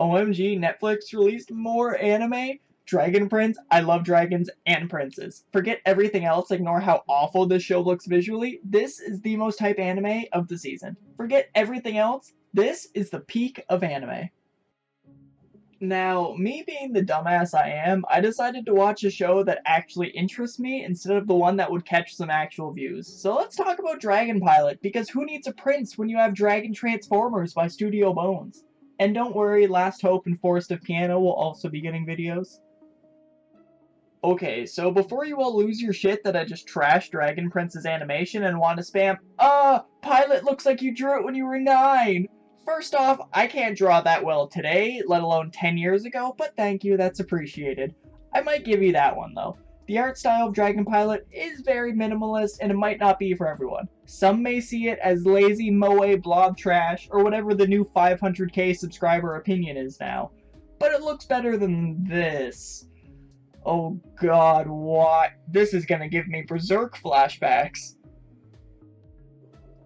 OMG, Netflix released more anime? Dragon Prince, I love dragons and princes. Forget everything else, ignore how awful this show looks visually. This is the most hype anime of the season. Forget everything else, this is the peak of anime. Now, me being the dumbass I am, I decided to watch a show that actually interests me instead of the one that would catch some actual views. So let's talk about Dragon Pilot, because who needs a prince when you have Dragon Transformers by Studio Bones? And don't worry, Last Hope and Forest of Piano will also be getting videos. Okay, so before you all lose your shit that I just trashed Dragon Prince's animation and want to spam, Pilot looks like you drew it when you were 9! First off, I can't draw that well today, let alone 10 years ago, but thank you, that's appreciated. I might give you that one though. The art style of Dragon Pilot is very minimalist and it might not be for everyone. Some may see it as lazy moe blob trash or whatever the new 500k subscriber opinion is now. But it looks better than this. Oh god, what? This is gonna give me Berserk flashbacks.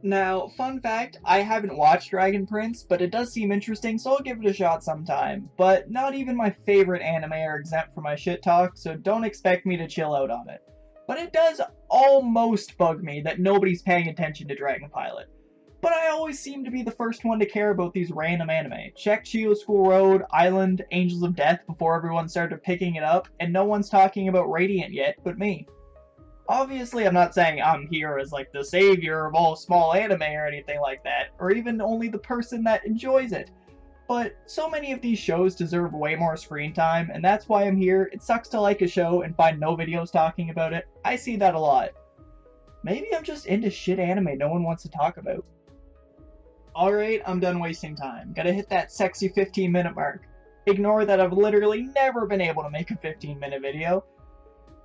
Now, fun fact, I haven't watched Dragon Prince, but it does seem interesting, so I'll give it a shot sometime. But not even my favorite anime are exempt from my shit talk, so don't expect me to chill out on it. But it does almost bug me that nobody's paying attention to Dragon Pilot. But I always seem to be the first one to care about these random anime. Check Chio School Road, Island, Angels of Death before everyone started picking it up, and no one's talking about Radiant yet but me. Obviously, I'm not saying I'm here as like the savior of all small anime or anything like that, or even only the person that enjoys it. But so many of these shows deserve way more screen time, and that's why I'm here. It sucks to like a show and find no videos talking about it. I see that a lot. Maybe I'm just into shit anime no one wants to talk about. Alright, I'm done wasting time. Gotta hit that sexy 15-minute mark. Ignore that I've literally never been able to make a 15-minute video.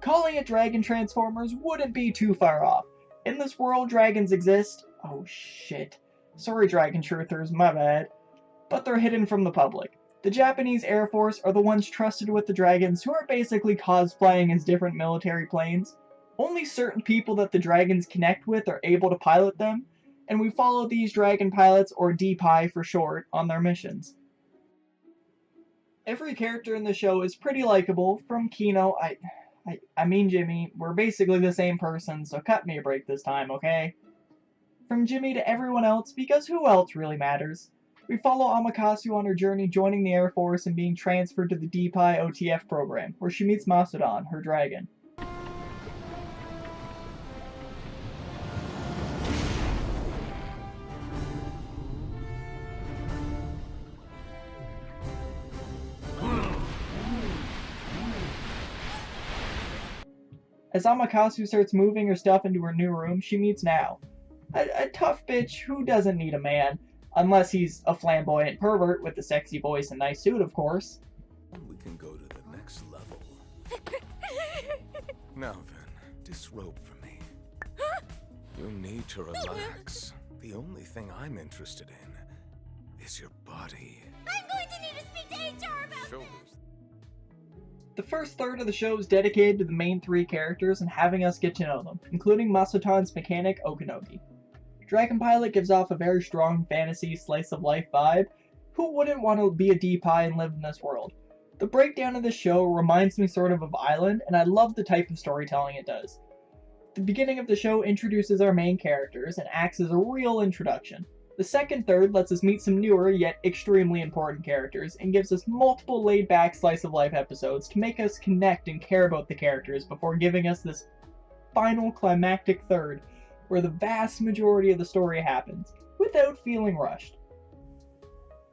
Calling it Dragon Transformers wouldn't be too far off. In this world, dragons exist. Oh shit. Sorry, Dragon Truthers, my bad. But they're hidden from the public. The Japanese Air Force are the ones trusted with the dragons, who are basically cosplaying as different military planes. Only certain people that the dragons connect with are able to pilot them, and we follow these dragon pilots, or DPI for short, on their missions. Every character in the show is pretty likable, from Kino, I mean Jimmy, we're basically the same person, so cut me a break this time, okay? From Jimmy to everyone else, because who else really matters? We follow Amakasu on her journey joining the Air Force and being transferred to the DPI OTF program, where she meets Maso-tan, her dragon. As Amakasu starts moving her stuff into her new room, she meets Nao. A tough bitch who doesn't need a man, unless he's a flamboyant pervert with a sexy voice and nice suit, of course. We can go to the next level. Now then, disrobe for me. You need to relax. The only thing I'm interested in is your body. I'm going to need to speak to HR about Shoulders. The first third of the show is dedicated to the main three characters and having us get to know them, including Maso-tan's mechanic, Okinogi. Dragon Pilot gives off a very strong fantasy slice-of-life vibe. Who wouldn't want to be a DPI and live in this world? The breakdown of the show reminds me sort of Island, and I love the type of storytelling it does. The beginning of the show introduces our main characters and acts as a real introduction. The second third lets us meet some newer yet extremely important characters and gives us multiple laid-back slice-of-life episodes to make us connect and care about the characters before giving us this final climactic third where the vast majority of the story happens, without feeling rushed.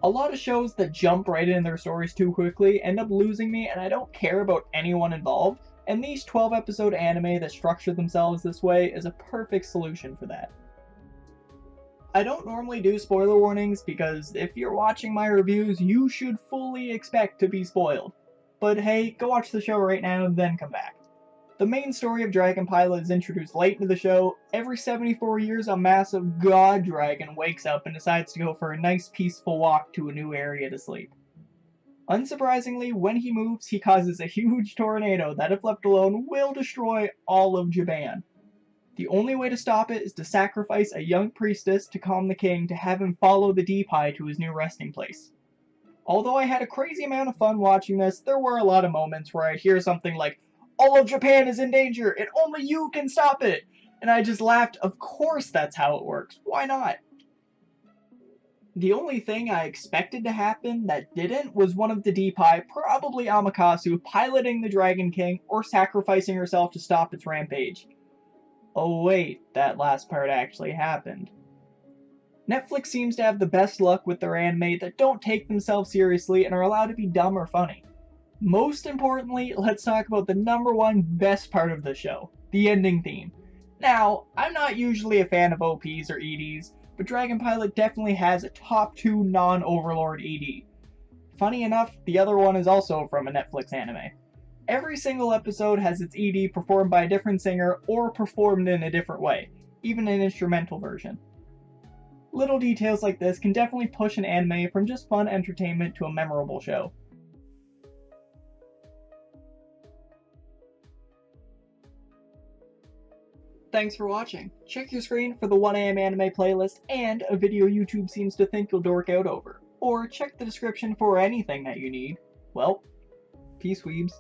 A lot of shows that jump right into their stories too quickly end up losing me, and I don't care about anyone involved, and these 12-episode anime that structure themselves this way is a perfect solution for that. I don't normally do spoiler warnings because if you're watching my reviews, you should fully expect to be spoiled. But hey, go watch the show right now, then come back. The main story of Dragon Pilot is introduced late into the show. Every 74 years, a massive god dragon wakes up and decides to go for a nice peaceful walk to a new area to sleep. Unsurprisingly, when he moves, he causes a huge tornado that, if left alone, will destroy all of Japan. The only way to stop it is to sacrifice a young priestess to calm the king to have him follow the DPI to his new resting place. Although I had a crazy amount of fun watching this, there were a lot of moments where I'd hear something like, "All of Japan is in danger, and only you can stop it!" And I just laughed. Of course that's how it works. Why not? The only thing I expected to happen that didn't was one of the D-Pi, probably Amakasu, piloting the Dragon King or sacrificing herself to stop its rampage. Oh wait, that last part actually happened. Netflix seems to have the best luck with their anime that don't take themselves seriously and are allowed to be dumb or funny. Most importantly, let's talk about the #1 best part of the show, the ending theme. Now, I'm not usually a fan of OPs or EDs, but Dragon Pilot definitely has a top 2 non-Overlord ED. Funny enough, the other one is also from a Netflix anime. Every single episode has its ED performed by a different singer or performed in a different way, even an instrumental version. Little details like this can definitely push an anime from just fun entertainment to a memorable show. Thanks for watching. Check your screen for the 1am anime playlist and a video YouTube seems to think you'll dork out over. Or check the description for anything that you need. Well, peace weebs.